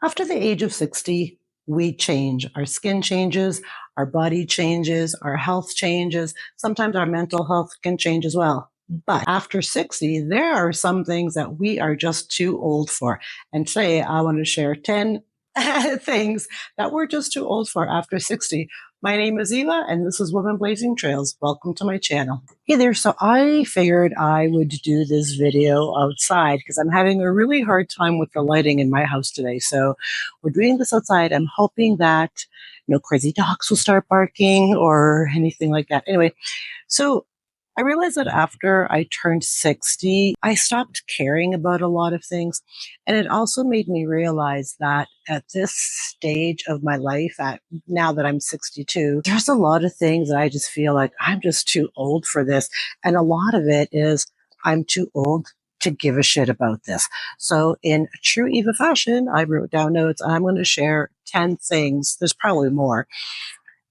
After the age of 60, we change. Our skin changes, our body changes, our health changes. Sometimes our mental health can change as well. But after 60, there are some things that we are just too old for. And today I want to share 10 things that we're just too old for after 60. My name is Eva, and this is Women Blazing Trails. Welcome to my channel. Hey there. So I figured I would do this video outside because I'm having a really hard time with the lighting in my house today. So we're doing this outside. I'm hoping that no crazy dogs will start barking or anything like that. Anyway, so I realized that after I turned 60, I stopped caring about a lot of things. And it also made me realize that at this stage of my life, at now that I'm 62, there's a lot of things that I just feel like I'm just too old for this. And a lot of it is I'm too old to give a shit about this. So in true Eva fashion, I wrote down notes. I'm going to share 10 things. There's probably more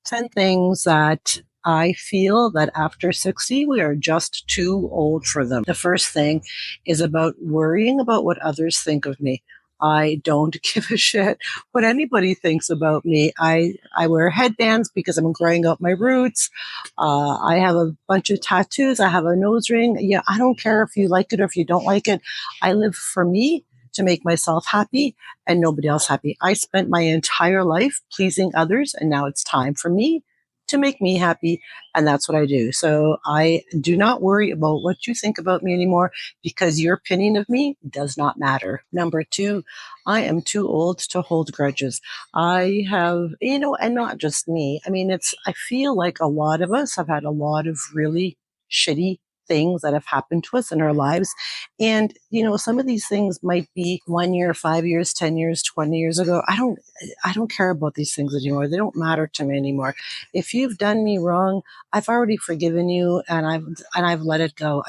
10 things that I feel that after 60, we are just too old for them. The first thing is about worrying about what others think of me. I don't give a shit what anybody thinks about me. I wear headbands because I'm growing out my roots. I have a bunch of tattoos. I have a nose ring. Yeah, I don't care if you like it or if you don't like it. I live for me to make myself happy and nobody else happy. I spent my entire life pleasing others, and now it's time for me to make me happy. And that's what I do. So I do not worry about what you think about me anymore because your opinion of me does not matter. Number two, I am too old to hold grudges. I have, and not just me. I mean, I feel like a lot of us have had a lot of really shitty things that have happened to us in our lives. And, some of these things might be 1 year, 5 years, 10 years, 20 years ago. I don't care about these things anymore. They don't matter to me anymore. If you've done me wrong, I've already forgiven you and I've let it go.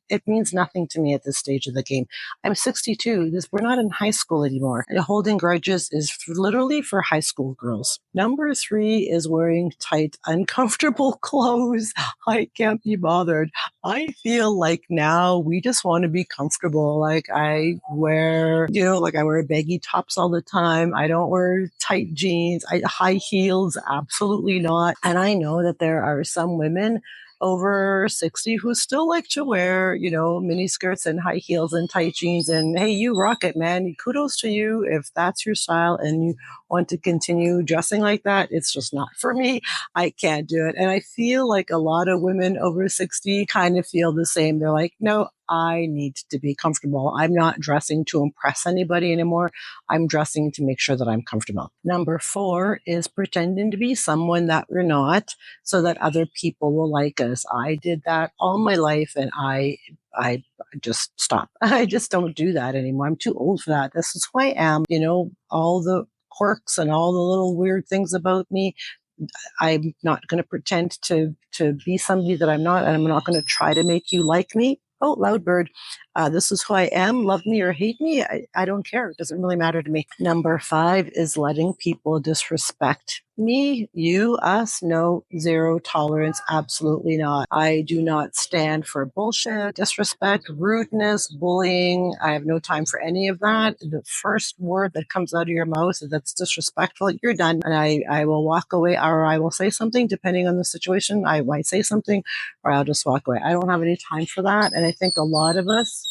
It means nothing to me at this stage of the game. I'm 62. We're not in high school anymore. And holding grudges is literally for high school girls. Number three is wearing tight, uncomfortable clothes. I can't be bothered. I feel like now we just want to be comfortable. Like I wear, I wear baggy tops all the time. I don't wear tight jeans. High heels, absolutely not. And I know that there are some women over 60 who still like to wear, mini skirts and high heels and tight jeans. And hey, you rock it, man. Kudos to you if that's your style and you want to continue dressing like that. It's just not for me. I can't do it. And I feel like a lot of women over 60 kind of feel the same. They're like, no, I need to be comfortable. I'm not dressing to impress anybody anymore. I'm dressing to make sure that I'm comfortable. Number four is pretending to be someone that we're not so that other people will like us. I did that all my life and I just stop. I just don't do that anymore. I'm too old for that. This is who I am. All the quirks and all the little weird things about me. I'm not going to pretend to be somebody that I'm not, and I'm not going to try to make you like me. Oh, loud bird. This is who I am. Love me or hate me. I don't care. It doesn't really matter to me. Number five is letting people disrespect me, you, us. No, zero tolerance. Absolutely not. I do not stand for bullshit, disrespect, rudeness, bullying. I have no time for any of that. The first word that comes out of your mouth that's disrespectful, you're done. And I will walk away or I will say something depending on the situation. I might say something or I'll just walk away. I don't have any time for that. And I think a lot of us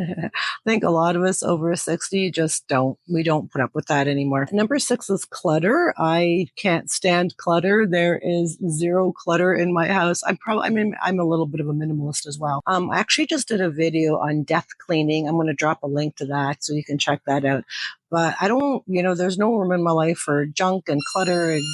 I think a lot of us over 60 just we don't put up with that anymore. Number six is clutter. I can't stand clutter. There is zero clutter in my house. I'm a little bit of a minimalist as well. I actually just did a video on death cleaning. I'm going to drop a link to that so you can check that out. But I don't, there's no room in my life for junk and clutter and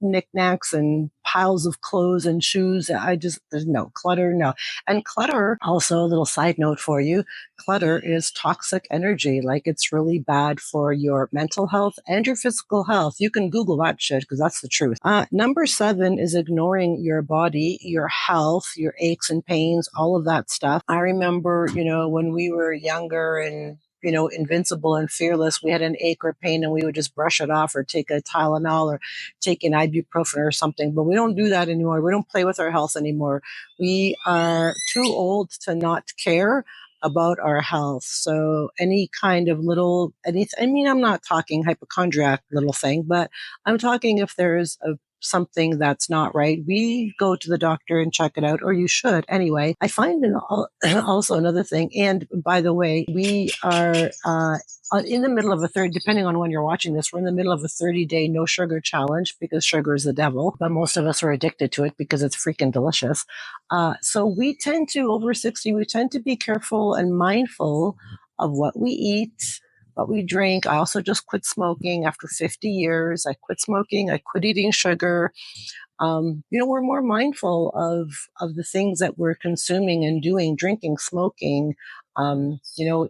knickknacks and piles of clothes and shoes. There's no clutter, no. And clutter, also a little side note for you, clutter is toxic energy. Like it's really bad for your mental health and your physical health. You can Google that shit because that's the truth. Number seven is ignoring your body, your health, your aches and pains, all of that stuff. I remember, when we were younger and invincible and fearless, we had an ache or pain and we would just brush it off or take a Tylenol or take an ibuprofen or something. But we don't do that anymore. We don't play with our health anymore. We are too old to not care about our health. So any kind of little, I mean, I'm not talking hypochondriac little thing, but I'm talking if there's something that's not right, we go to the doctor and check it out, or you should anyway. I find also another thing, and by the way, we are in the middle of depending on when you're watching this, we're in the middle of a 30-day no sugar challenge because sugar is the devil, but most of us are addicted to it because it's freaking delicious. So we tend to, over 60, we tend to be careful and mindful of what we eat, what we drink. I also just quit smoking after 50 years. I quit smoking. I quit eating sugar. We're more mindful of the things that we're consuming and doing, drinking, smoking,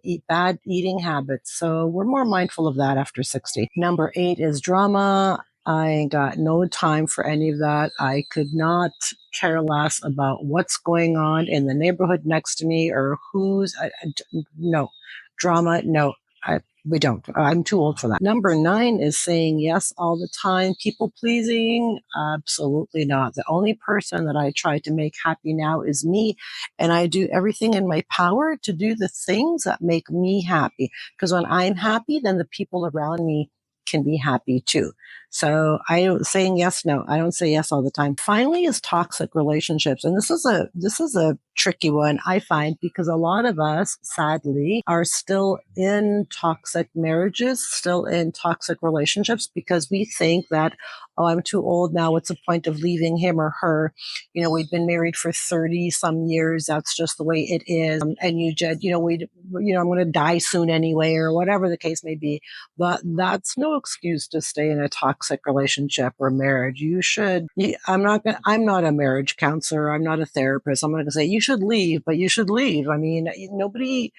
eat bad eating habits. So we're more mindful of that after 60. Number 8 is drama. I ain't got no time for any of that. I could not care less about what's going on in the neighborhood next to me or no drama. No, we don't. I'm too old for that. Number 9 is saying yes all the time. People pleasing? Absolutely not. The only person that I try to make happy now is me. And I do everything in my power to do the things that make me happy. Because when I'm happy, then the people around me can be happy too. So saying yes, no, I don't say yes all the time. Finally is toxic relationships. And this is a tricky one, I find, because a lot of us, sadly, are still in toxic marriages, still in toxic relationships because we think that, oh, I'm too old now. What's the point of leaving him or her? We've been married for 30 some years. That's just the way it is. And you just, I'm going to die soon anyway, or whatever the case may be. But that's no excuse to stay in a toxic relationship or marriage. I'm not a marriage counselor. I'm not a therapist. I'm not going to say you should leave, but you should leave. I mean, nobody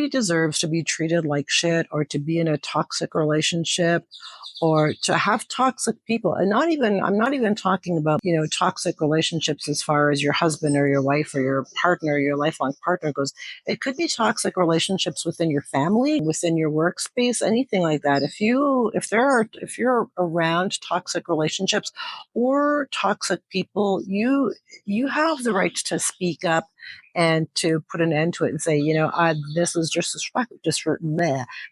deserves to be treated like shit or to be in a toxic relationship or to have toxic people. And I'm not even talking about, toxic relationships as far as your husband or your wife or your partner, your lifelong partner goes. It could be toxic relationships within your family, within your workspace, anything like that. If you're around toxic relationships or toxic people, you have the right to speak up and to put an end to it and say, this is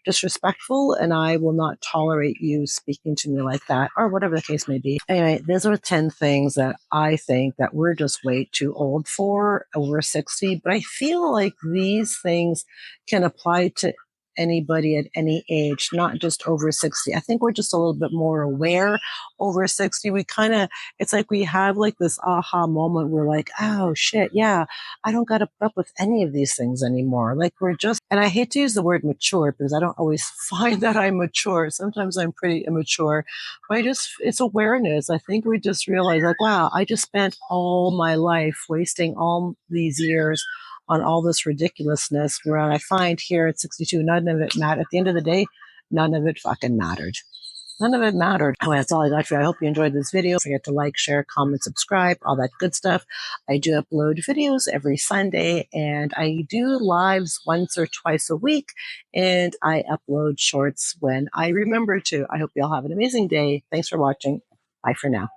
disrespectful, and I will not tolerate you speaking to me like that, or whatever the case may be. Anyway, those are 10 things that I think that we're just way too old for, over 60. But I feel like these things can apply to anybody at any age, not just over 60. I think we're just a little bit more aware over 60. It's like we have like this aha moment. We're like, oh shit, yeah, I don't got to put up with any of these things anymore. Like and I hate to use the word mature because I don't always find that I'm mature. Sometimes I'm pretty immature, but it's awareness. I think we just realize like, wow, I just spent all my life wasting all these years on all this ridiculousness, where I find here at 62, none of it mattered. At the end of the day, none of it fucking mattered. None of it mattered. Anyway, that's all I got for you. I hope you enjoyed this video. Don't forget to like, share, comment, subscribe, all that good stuff. I do upload videos every Sunday, and I do lives once or twice a week, and I upload shorts when I remember to. I hope you all have an amazing day. Thanks for watching. Bye for now.